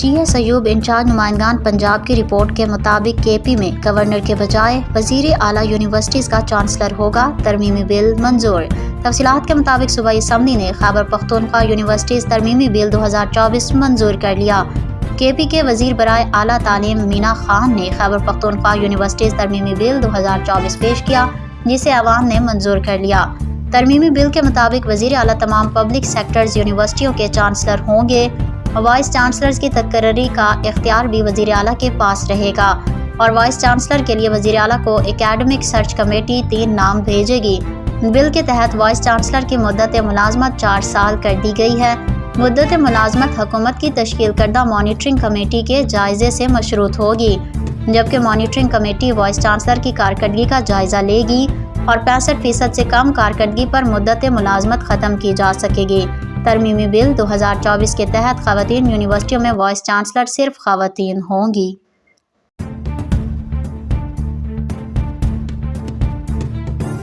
GS Ayub incharge نمائندگان Punjab کی report کے مطابق KP میں گورنر کے بجائے وزیر اعلیٰ یونیورسٹیز کا چانسلر ہوگا، ترمیمی بل منظور۔ تفصیلات کے مطابق صوبائی اسمبلی نے خیبر پختونخوا یونیورسٹیز ترمیمی بل 2024 منظور کر لیا۔ KP کے وزیر برائے اعلیٰ تعلیم مینا خان نے خیبر پختونخوا یونیورسٹیز ترمیمی بل 2024 پیش کیا، جسے عوام نے منظور کر لیا۔ ترمیمی بل کے مطابق وزیر اعلیٰ تمام پبلک سیکٹرز یونیورسٹیوں کے چانسلر ہوں گے۔ وائس چانسلرز کی تقرری کا اختیار بھی وزیر اعلیٰ کے پاس رہے گا، اور وائس چانسلر کے لیے وزیر اعلیٰ کو اکیڈمک سرچ کمیٹی 3 نام بھیجے گی۔ بل کے تحت وائس چانسلر کی مدت ملازمت 4 سال کر دی گئی ہے۔ مدت ملازمت حکومت کی تشکیل کردہ مانیٹرنگ کمیٹی کے جائزے سے مشروط ہوگی، جبکہ مانیٹرنگ کمیٹی وائس چانسلر کی کارکردگی کا جائزہ لے گی اور 65% سے کم کارکردگی پر مدت ملازمت ختم کی جا سکے گی۔ ترمیمی بل 2024 کے تحت خواتین یونیورسٹیوں میں وائس چانسلر صرف خواتین ہوں گی۔